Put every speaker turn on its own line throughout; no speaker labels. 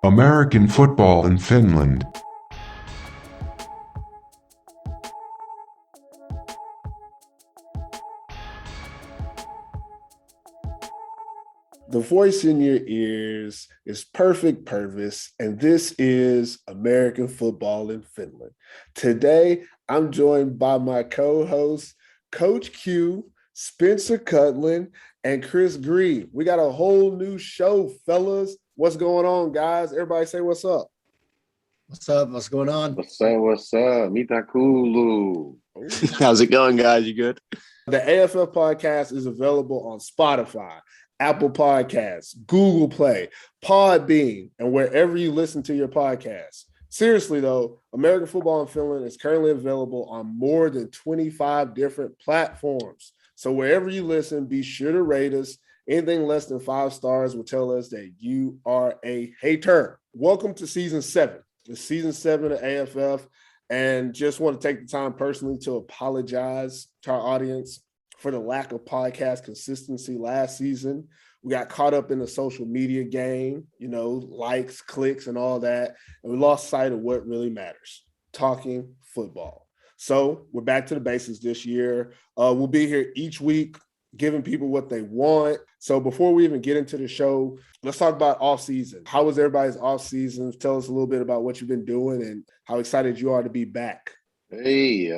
American football in Finland.
The voice in your ears is Perfect Purvis, and this is American Football in Finland. Today, I'm joined by my co-hosts, Coach Q, Spencer Cutland, and Chris Green. We got a whole new show, fellas. What's going on, guys? Everybody say what's up.
What's up? What's going on?
What's up? What's up? Mitakulu.
How's it going, guys? You good?
The AFF podcast is available on Spotify, Apple Podcasts, Google Play, Podbean, and wherever you listen to your podcasts. Seriously, though, American Football in Finland is currently available on more than 25 different platforms. So wherever you listen, be sure to rate us. Anything less than 5 stars will tell us that you are a hater. Welcome to Season 7. It's Season 7 of AFF, and just want to take the time personally to apologize to our audience for the lack of podcast consistency last season. We got caught up in the social media game, likes, clicks, and all that. And we lost sight of what really matters, talking football. So we're back to the basics this year. We'll be here each week, giving people what they want. So before we even get into the show, let's talk about off-season. How was everybody's off-season? Tell us a little bit about what you've been doing and how excited you are to be back.
Hey,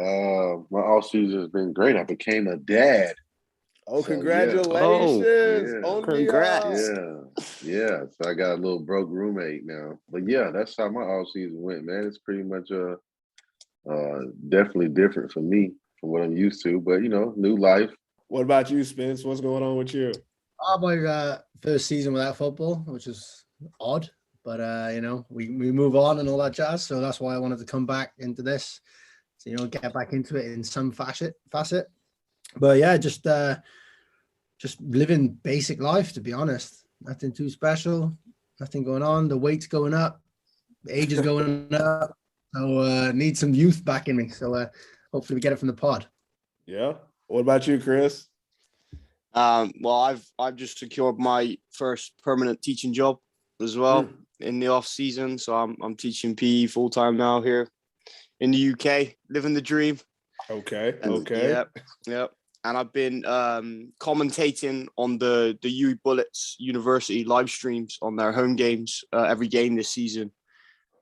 my off season has been great. I became a dad.
Oh, congratulations!
Oh, congrats!
Yeah. So I got a little broke roommate now. But yeah, that's how my off season went, man. It's pretty much definitely different for me from what I'm used to. But new life.
What about you, Spence? What's going on with you?
My first season without football, which is odd, but we move on and all that jazz. So that's why I wanted to come back into this. So, get back into it in some facet. But yeah, just living basic life, to be honest. Nothing too special, nothing going on. The weight's going up, the age is going up. So need some youth back in me. So hopefully we get it from the pod.
Yeah. What about you, Chris?
Well, I've just secured my first permanent teaching job as well in the off season. So I'm teaching PE full time now here in the UK, living the dream.
Okay.
Yep. And I've been commentating on the U Bullets University live streams on their home games, every game this season.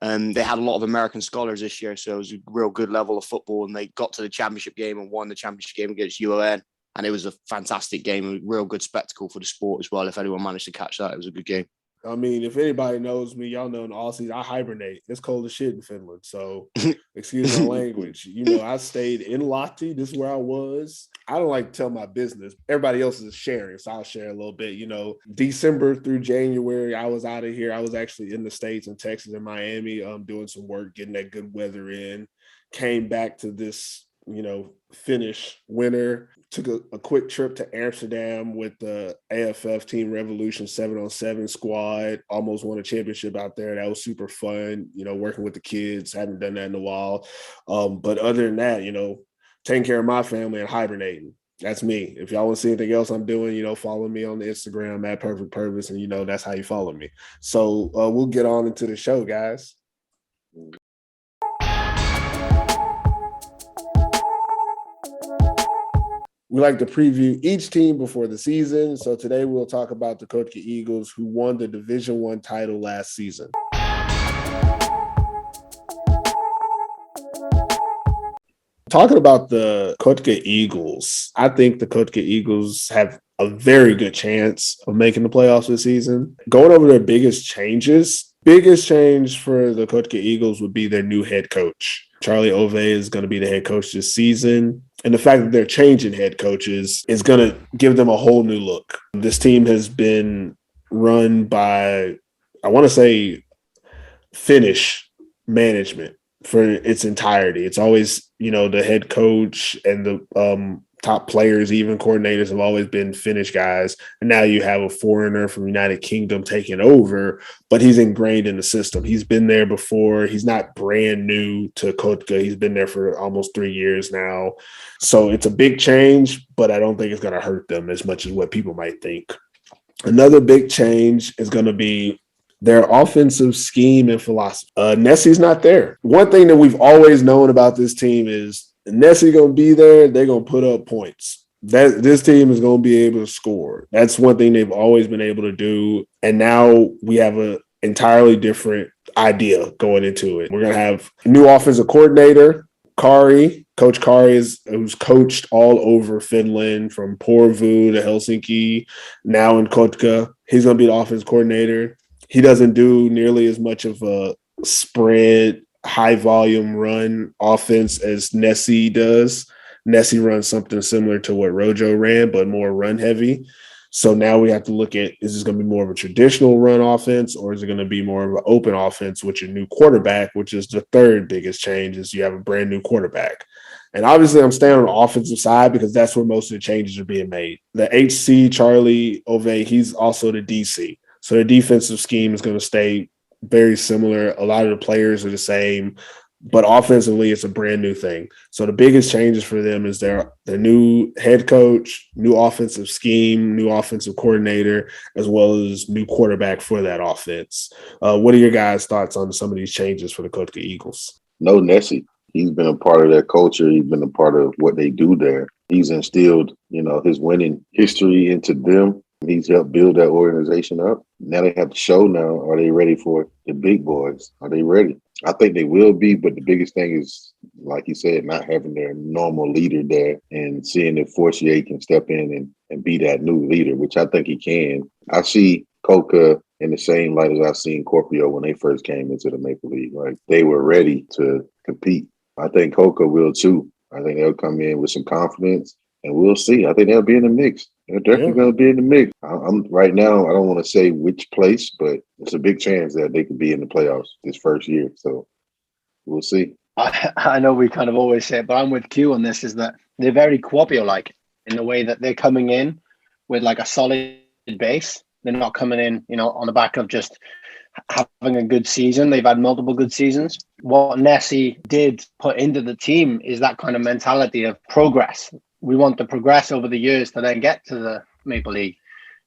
And they had a lot of American scholars this year, so it was a real good level of football. And they got to the championship game and won the championship game against UON. And it was a fantastic game, a real good spectacle for the sport as well. If anyone managed to catch that, it was a good game.
I mean, if anybody knows me, y'all know in the all-season, I hibernate. It's cold as shit in Finland. So, excuse my language. I stayed in Lahti. This is where I was. I don't like to tell my business. Everybody else is sharing, so I'll share a little bit. December through January, I was out of here. I was actually in the States, in Texas and Miami, doing some work, getting that good weather in. Came back to this finish winter, took a quick trip to Amsterdam with the AFF Team Revolution 7-on-7 squad, almost won a championship out there. That was super fun, working with the kids. Haven't done that in a while. But other than that, taking care of my family and hibernating. That's me. If y'all want to see anything else I'm doing, follow me on the Instagram at Perfect Purpose, and that's how you follow me. So we'll get on into the show, guys. We like to preview each team before the season. So today we'll talk about the Kotka Eagles, who won the Division I title last season. Talking about the Kotka Eagles, I think the Kotka Eagles have a very good chance of making the playoffs this season. Going over their biggest change for the Kotka Eagles would be their new head coach. Charlie Ove is going to be the head coach this season. And the fact that they're changing head coaches is going to give them a whole new look. This team has been run by, I want to say, Finnish management for its entirety. It's always, the head coach and the top players, even coordinators, have always been Finnish guys. And now you have a foreigner from the United Kingdom taking over, but he's ingrained in the system. He's been there before. He's not brand new to Kotka. He's been there for almost 3 years now. So it's a big change, but I don't think it's going to hurt them as much as what people might think. Another big change is going to be their offensive scheme and philosophy. Nessie's not there. One thing that we've always known about this team is Nessie going to be there. They're going to put up points. This team is going to be able to score. That's one thing they've always been able to do. And now we have an entirely different idea going into it. We're going to have a new offensive coordinator, Kari. Coach Kari who's coached all over Finland, from Porvoo to Helsinki, now in Kotka. He's going to be the offensive coordinator. He doesn't do nearly as much of a spread, high volume run offense as Nessie does. Nessie runs something similar to what Rojo ran, but more run heavy. So now we have to look at, is this going to be more of a traditional run offense, or is it going to be more of an open offense with your new quarterback, which is the third biggest change, is you have a brand new quarterback. And obviously I'm staying on the offensive side because that's where most of the changes are being made. The HC, Charlie Ove, he's also the DC. So the defensive scheme is going to stay very similar. A lot of the players are the same, but offensively, it's a brand new thing. So the biggest changes for them is their new head coach, new offensive scheme, new offensive coordinator, as well as new quarterback for that offense. What are your guys' thoughts on some of these changes for the Kotka Eagles?
No Nessie. He's been a part of their culture. He's been a part of what they do there. He's instilled, his winning history into them. He's helped build that organization up. Now they have to show now, are they ready for the big boys? Are they ready? I think they will be, but the biggest thing is, like you said, not having their normal leader there and seeing if Forcier can step in and be that new leader, which I think he can. I see Kotka in the same light as I seen Corpio when they first came into the Maple League. Like, they were ready to compete. I think Kotka will too. I think they'll come in with some confidence, and we'll see. I think they'll be in the mix. They're definitely going to be in the mix. I'm right now, I don't want to say which place, but it's a big chance that they could be in the playoffs this first year. So we'll see.
I know we kind of always say it, but I'm with Q on this, is that they're very Kuopio-like in the way that they're coming in with like a solid base. They're not coming in, on the back of just having a good season. They've had multiple good seasons. What Nessie did put into the team is that kind of mentality of progress. We want to progress over the years to then get to the Maple League.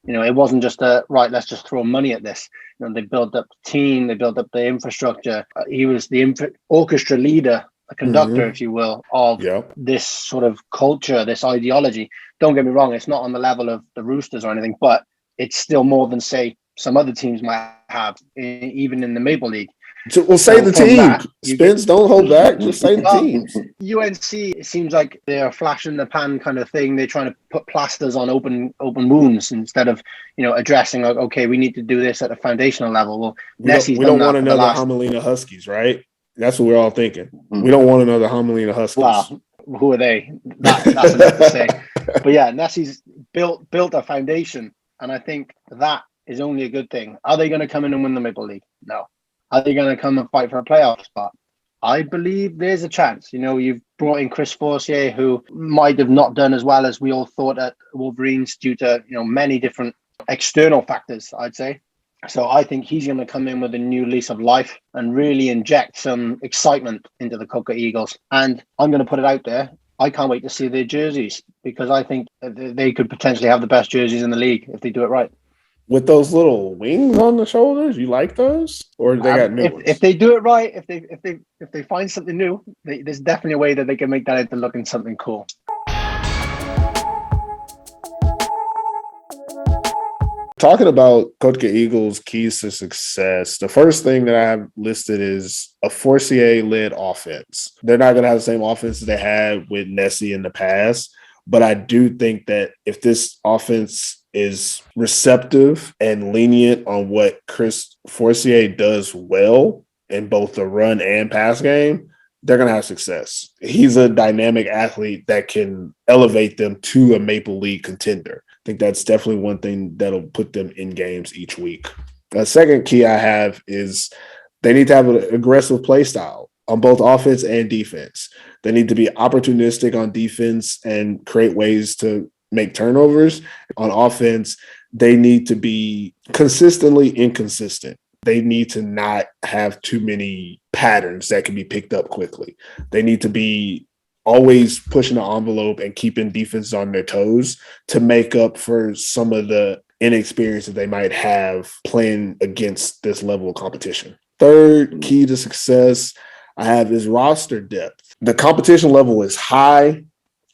It wasn't just right, let's just throw money at this. They built up the team, they built up the infrastructure. He was the orchestra leader, a conductor, if you will, of this sort of culture, this ideology. Don't get me wrong, it's not on the level of the Roosters or anything, but it's still more than, say, some other teams might have, even in the Maple League.
We'll say the team. Spence, don't hold back. Just say the teams.
UNC, it seems like they're a flash in the pan kind of thing. They're trying to put plasters on open wounds instead of, addressing, like, okay, we need to do this at a foundational level. Well,
we don't want another Hamelina Huskies, right? That's what we're all thinking. We don't want another Hamelina Huskies.
Well, who are they? That's enough to say. But yeah, Nessie's built a foundation, and I think that is only a good thing. Are they going to come in and win the Maple League? No. Are they going to come and fight for a playoff spot? I believe there's a chance. You've brought in Chris Forcier, who might have not done as well as we all thought at Wolverines due to, many different external factors, I'd say. So I think he's going to come in with a new lease of life and really inject some excitement into the Kotka Eagles. And I'm going to put it out there. I can't wait to see their jerseys, because I think they could potentially have the best jerseys in the league if they do it right.
With those little wings on the shoulders, you like those, or they got new ones?
If they do it right, if they find something new, there's definitely a way that they can make that into looking something cool.
Talking about Kotka Eagles' keys to success, the first thing that I have listed is a Forcier-led offense. They're not going to have the same offense that they had with Nessie in the past, but I do think that if this offense is receptive and lenient on what Chris Forcier does well in both the run and pass game, they're going to have success. He's a dynamic athlete that can elevate them to a Maple League contender. I think that's definitely one thing that'll put them in games each week. The second key I have is they need to have an aggressive play style on both offense and defense. They need to be opportunistic on defense and create ways to make turnovers. On offense, they need to be consistently inconsistent. They need to not have too many patterns that can be picked up quickly. They need to be always pushing the envelope and keeping defense on their toes to make up for some of the inexperience that they might have playing against this level of competition. Third key to success I have is roster depth. The competition level is high,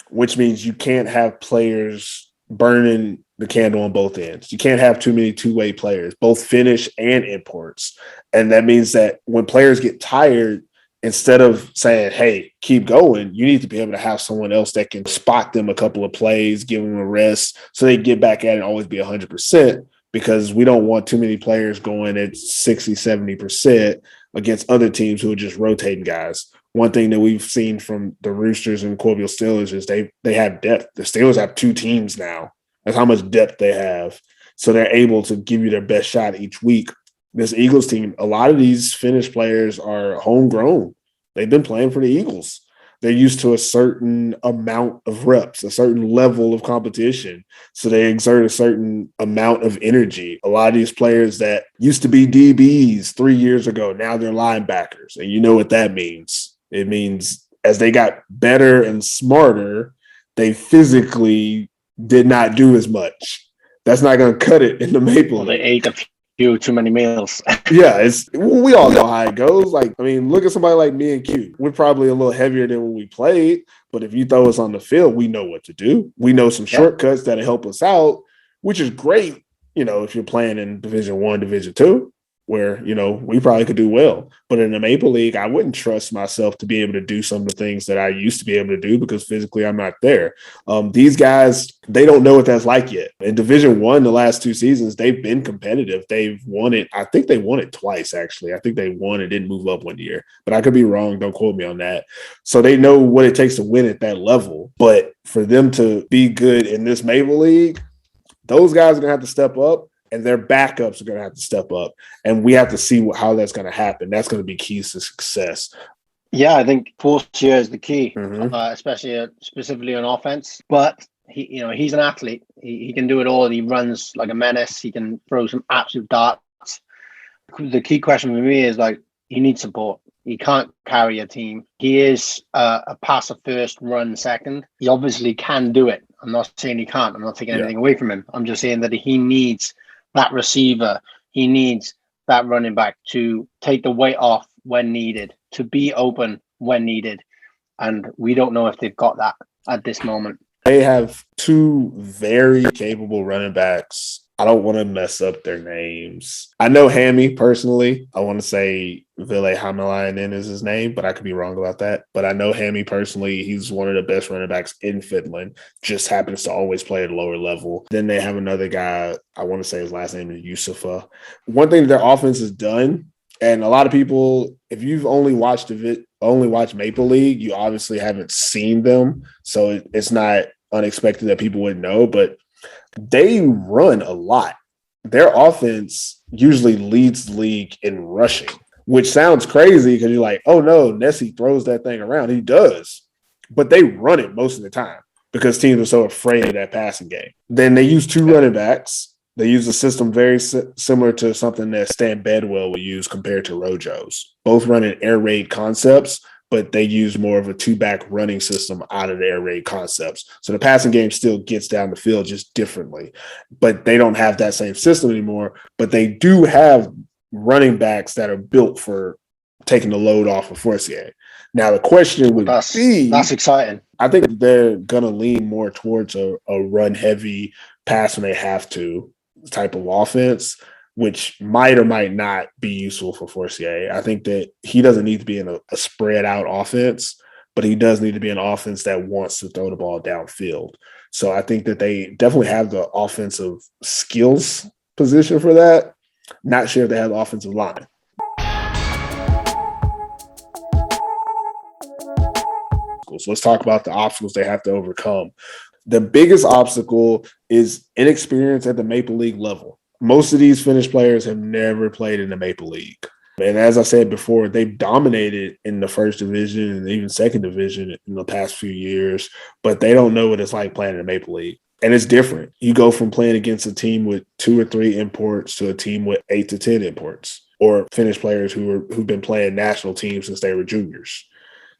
which means you can't have players burning the candle on both ends. You can't have too many two-way players, both Finnish and imports. And that means that when players get tired, instead of saying, hey, keep going, you need to be able to have someone else that can spot them a couple of plays, give them a rest so they get back at it and always be 100%, because we don't want too many players going at 60, 70% against other teams who are just rotating guys. One thing that we've seen from the Roosters and Colville Steelers is they have depth. The Steelers have two teams now. That's how much depth they have. So they're able to give you their best shot each week. This Eagles team, a lot of these Finnish players are homegrown. They've been playing for the Eagles. They're used to a certain amount of reps, a certain level of competition. So they exert a certain amount of energy. A lot of these players that used to be DBs 3 years ago, now they're linebackers. And you know what that means. It means as they got better and smarter, they physically did not do as much. That's not going to cut it in the Maple League.
They ate a few too many meals.
Yeah, we all know how it goes. Like, I mean, look at somebody like me and Q. We're probably a little heavier than when we played, but if you throw us on the field, we know what to do. We know some shortcuts that'll help us out, which is great, if you're playing in Division I, Division II, where, we probably could do well. But in the Maple League, I wouldn't trust myself to be able to do some of the things that I used to be able to do because physically I'm not there. These guys, they don't know what that's like yet. In Division I, the last 2 seasons, they've been competitive. They've won it. I think they won it twice, actually. I think they won and didn't move up one year. But I could be wrong. Don't quote me on that. So they know what it takes to win at that level. But for them to be good in this Maple League, those guys are going to have to step up. And their backups are going to have to step up. And we have to see how that's going to happen. That's going to be keys to success.
Yeah, I think fourth year is the key, especially specifically on offense. But he's an athlete. He can do it all. He runs like a menace. He can throw some absolute darts. The key question for me is he needs support. He can't carry a team. He is a passer first, run second. He obviously can do it. I'm not saying he can't. I'm not taking anything away from him. I'm just saying that he needs that receiver, he needs that running back to take the weight off when needed, to be open when needed. And we don't know if they've got that at this moment.
They have 2 very capable running backs. I don't want to mess up their names. I know Hammy personally. I want to say Ville Hamalainen is his name, but I could be wrong about that. But I know Hammy personally. He's one of the best running backs in Finland. Just happens to always play at a lower level. Then they have another guy. I want to say his last name is Yusufa. One thing their offense has done, and a lot of people, if you've only watched Maple League, you obviously haven't seen them. So it's not unexpected that people wouldn't know, but they run a lot. Their offense usually leads the league in rushing, which sounds crazy because you're like, oh no, Nessie throws that thing around. He does. But they run it most of the time because teams are so afraid of that passing game. Then they use 2 running backs. They use a system very similar to something that Stan Bedwell would use compared to Rojo's. Both running air raid concepts, but they use more of a 2-back running system out of the air raid concepts. So the passing game still gets down the field just differently, but they don't have that same system anymore. But they do have running backs that are built for taking the load off of Forcier. Now the question would be,
that's exciting.
I think they're going to lean more towards a run heavy pass when they have to type of offense, which might or might not be useful for Forcier. I think that he doesn't need to be in a spread out offense, but he does need to be an offense that wants to throw the ball downfield. So I think that they definitely have the offensive skills position for that. Not sure if they have the offensive line. So let's talk about the obstacles they have to overcome. The biggest obstacle is inexperience at the Maple League level. Most of these Finnish players have never played in the Maple League. And as I said before, they've dominated in the first division and even second division in the past few years, but they don't know what it's like playing in the Maple League. And it's different. You go from playing against a team with 2 or 3 imports to a team with 8 to 10 imports, or Finnish players who've been playing national teams since they were juniors.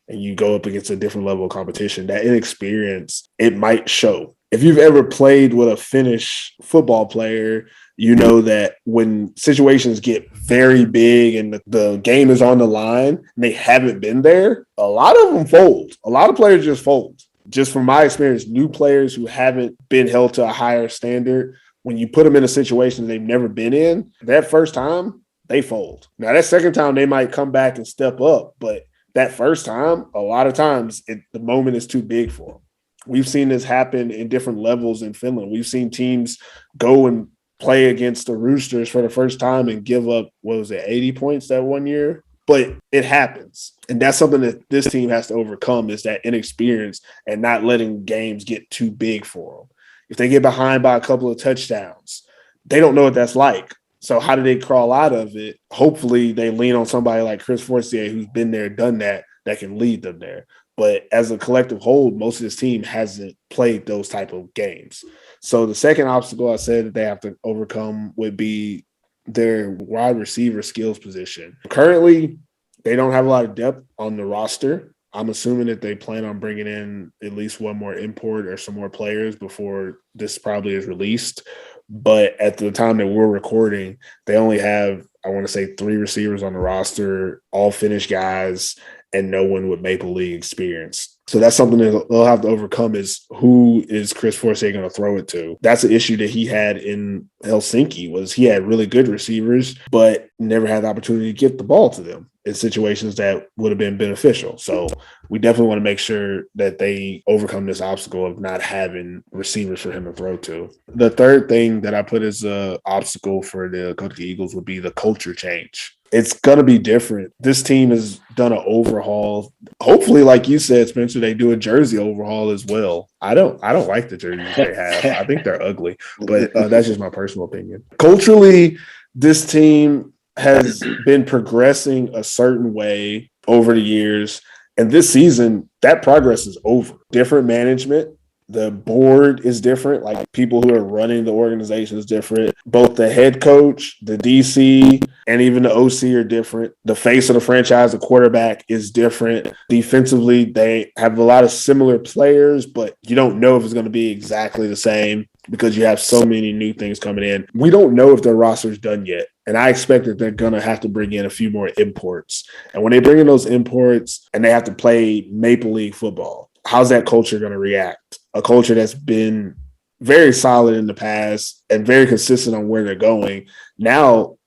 And you go up against a different level of competition. That inexperience, it might show. if you've ever played with a Finnish football player, you know that when situations get very big and the game is on the line and they haven't been there, a lot of them fold. A lot of players just fold. Just from my experience, new players who haven't been held to a higher standard, when you put them in a situation they've never been in, that first time, they fold. Now, that second time, they might come back and step up, but that first time, a lot of times, the moment is too big for them. We've seen this happen in different levels in Finland. We've seen teams go and play against the Roosters for the first time and give up, 80 points that one year? But it happens. And that's something that this team has to overcome, is that inexperience and not letting games get too big for them. If they get behind by a couple of touchdowns, they don't know what that's like. So how do they crawl out of it? Hopefully they lean on somebody like Chris Fortier, who's been there, done that can lead them there. But as a collective whole, most of this team hasn't played those type of games. So the second obstacle I said that they have to overcome would be their wide receiver skills position. Currently, they don't have a lot of depth on the roster. I'm assuming that they plan on bringing in at least one more import or some more players before this probably is released. But at the time that we're recording, they only have, I want to say, 3 receivers on the roster, all Finnish guys, and no one with Maple League experience. So that's something that they'll have to overcome, is who is Chris Fortier going to throw it to? That's an issue that he had in Helsinki, was he had really good receivers, but never had the opportunity to get the ball to them in situations that would have been beneficial. So we definitely want to make sure that they overcome this obstacle of not having receivers for him to throw to. The third thing that I put as an obstacle for the Kotka Eagles would be the culture change. It's going to be different. This team has done an overhaul. Hopefully, like you said, Spencer, they do a jersey overhaul as well. I don't like the jerseys they have. I think they're ugly, but that's just my personal opinion. Culturally, this team has been progressing a certain way over the years. And this season, that progress is over. Different management. The board is different. Like, people who are running the organization is different. Both the head coach, the DC, and even the OC are different. The face of the franchise, the quarterback, is different. Defensively, they have a lot of similar players, but you don't know if it's going to be exactly the same because you have so many new things coming in. We don't know if their roster is done yet. And I expect that they're going to have to bring in a few more imports. And when they bring in those imports and they have to play Maple League football, how's that culture going to react? A culture that's been very solid in the past and very consistent on where they're going. Now,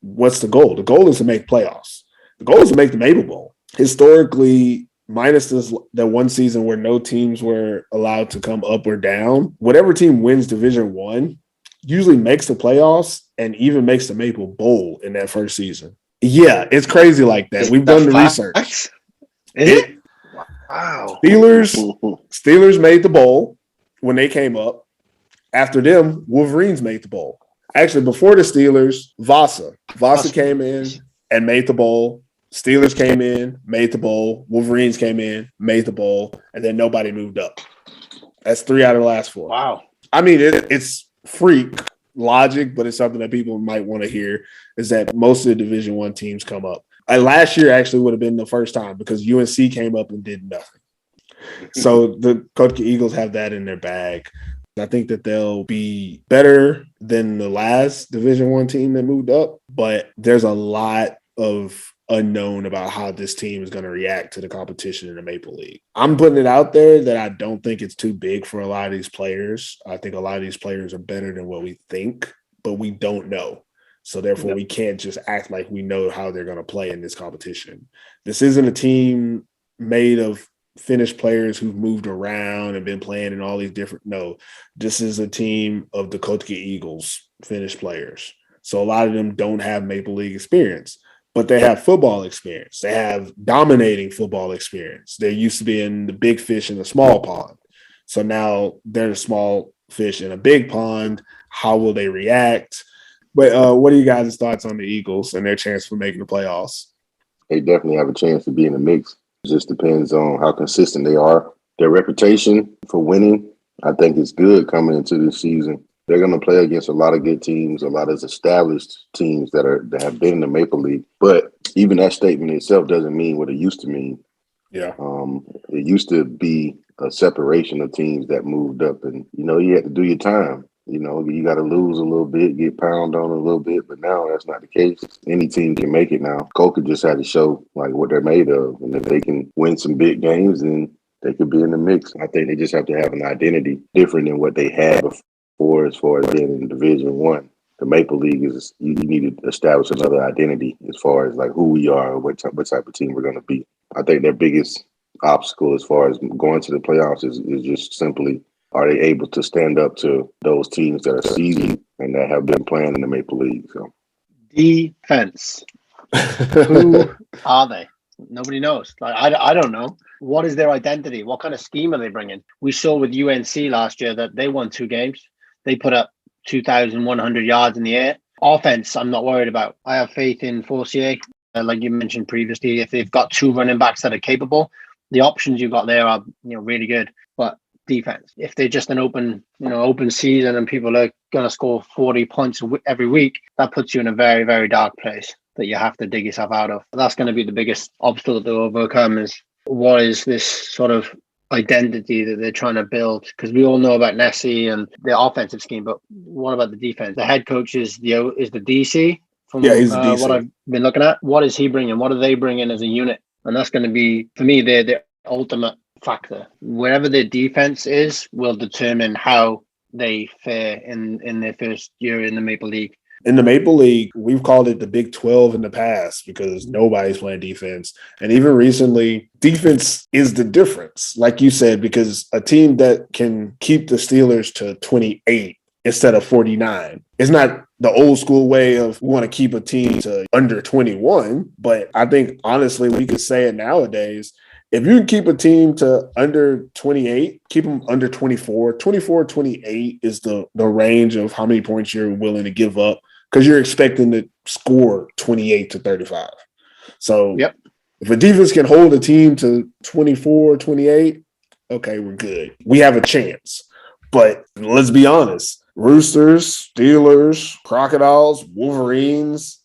what's the goal? The goal is to make playoffs. The goal is to make the Maple Bowl. Historically, minus that one season where no teams were allowed to come up or down, whatever team wins Division I usually makes the playoffs and even makes the Maple Bowl in that first season. Yeah, it's crazy like that. We've done the research.
Is it? Wow.
Steelers made the bowl when they came up. After them, Wolverines made the bowl. Actually, before the Steelers, Vasa came in and made the bowl. Steelers came in, made the bowl. Wolverines came in, made the bowl, and then nobody moved up. That's 3 out of the last 4.
Wow.
I mean, it's freak logic, but it's something that people might want to hear, is that most of the Division I teams come up. Last year actually would have been the first time because UNC came up and did nothing. So the Kotka Eagles have that in their bag. I think that they'll be better than the last Division I team that moved up, but there's a lot of unknown about how this team is going to react to the competition in the Maple League. I'm putting it out there that I don't think it's too big for a lot of these players. I think a lot of these players are better than what we think, but we don't know. So therefore, we can't just act like we know how they're going to play in this competition. This isn't a team made of Finnish players who've moved around and been playing in all these different. No, this is a team of the Kotka Eagles, Finnish players. So a lot of them don't have Maple League experience, but they have football experience. They have dominating football experience. They're used to being the big fish in the small pond. So now they're the small fish in a big pond. How will they react? But what are you guys' thoughts on the Eagles and their chance for making the playoffs?
They definitely have a chance to be in the mix. It just depends on how consistent they are. Their reputation for winning, I think, is good coming into this season. They're going to play against a lot of good teams, a lot of established teams that have been in the Maple League. But even that statement itself doesn't mean what it used to mean.
Yeah.
It used to be a separation of teams that moved up, and you had to do your time. You got to lose a little bit, get pounded on a little bit, but now that's not the case. Any team can make it now. Kotka just had to show like what they're made of, and if they can win some big games, then they could be in the mix. I think they just have to have an identity different than what they had before, as far as being in Division One. The Maple League is you need to establish another identity as far as like who we are, what type of team we're going to be. I think their biggest obstacle as far as going to the playoffs is just simply, are they able to stand up to those teams that are seeded and that have been playing in the Maple League? So,
defense. Who are they? Nobody knows. Like I don't know. What is their identity? What kind of scheme are they bringing? We saw with UNC last year that they won 2 games. They put up 2,100 yards in the air. Offense, I'm not worried about. I have faith in Forcier. Like you mentioned previously, if they've got 2 running backs that are capable, the options you've got there are really good. But defense, if they're just an open season and people are going to score 40 points every week, that puts you in a very, very dark place that you have to dig yourself out of. That's going to be the biggest obstacle to overcome, is what is this sort of identity that they're trying to build? Because we all know about Nessie and the offensive scheme, but what about the defense? The head coach is the DC from
he's the DC.
what I've been looking at. What is he bringing? What are they bringing as a unit? And that's going to be, for me, the ultimate factor. Wherever their defense is will determine how they fare in their first year in the Maple League.
In the Maple League, we've called it the Big 12 in the past because nobody's playing defense. And even recently, defense is the difference, like you said, because a team that can keep the Steelers to 28 instead of 49 is not the old school way of we want to keep a team to under 21. But I think, honestly, we could say it nowadays. If you can keep a team to under 28, keep them under 24. 24, 28 is the range of how many points you're willing to give up, because you're expecting to score 28 to 35. So if a defense can hold a team to 24, 28, okay, we're good. We have a chance. But let's be honest, Roosters, Steelers, Crocodiles, Wolverines,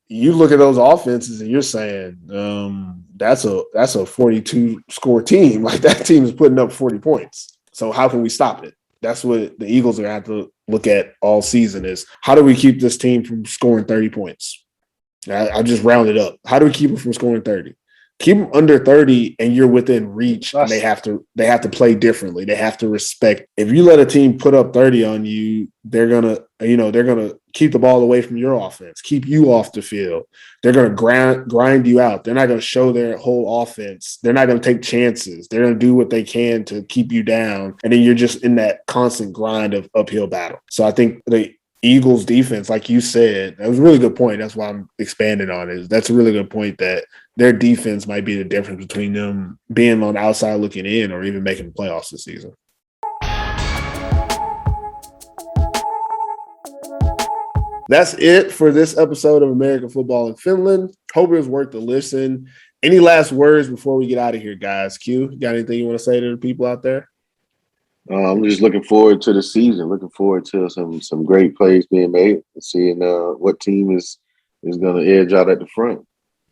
you look at those offenses and you're saying that's a 42 score team. Like, that team is putting up 40 points. So how can we stop it? That's what the Eagles are going to have to look at all season, is how do we keep this team from scoring 30 points? I just rounded up. How do we keep them from scoring 30? Keep them under 30 and you're within reach. And they have to play differently. They have to respect. If you let a team put up 30 on you, they're gonna keep the ball away from your offense, keep you off the field. They're gonna grind you out. They're not gonna show their whole offense. They're not gonna take chances. They're gonna do what they can to keep you down. And then you're just in that constant grind of uphill battle. So I think the Eagles defense, like you said, that was a really good point. That's why I'm expanding on it. That's a really good point, that their defense might be the difference between them being on the outside looking in or even making the playoffs this season. That's it for this episode of American Football in Finland. Hope it was worth the listen. Any last words before we get out of here, guys? Q, you got anything you want to say to the people out there?
I'm just looking forward to the season. Looking forward to some great plays being made and seeing what team is going to edge out at the front.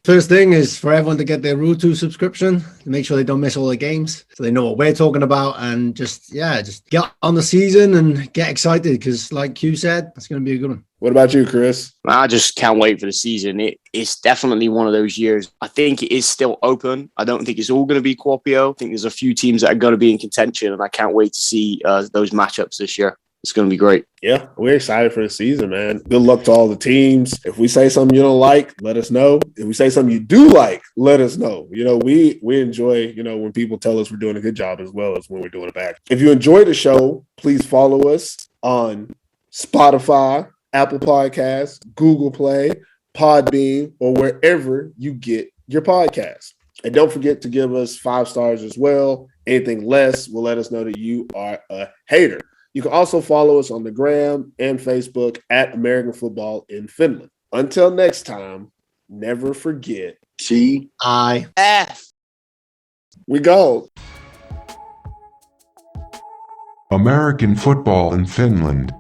First thing is for everyone to get their Ruutu subscription to make sure they don't miss all the games, so they know what we're talking about, and just get on the season and get excited, because like Q said, it's going to be a good one.
What about you, Chris?
I just can't wait for the season. It's definitely one of those years. I think it is still open. I don't think it's all going to be Kuopio. I think there's a few teams that are going to be in contention, and I can't wait to see those matchups this year. It's going to be great. Yeah, we're excited for the season, man. Good luck to all the teams. If we say something you don't like, let us know. If we say something you do like, let us know. We enjoy, when people tell us we're doing a good job, as well as when we're doing it back. If you enjoy the show, please follow us on Spotify, Apple Podcasts, Google Play, Podbean, or wherever you get your podcasts. And don't forget to give us 5 stars as well. Anything less will let us know that you are a hater. You can also follow us on the gram and Facebook at American Football in Finland. Until next time, never forget AFF. We go.
American Football in Finland.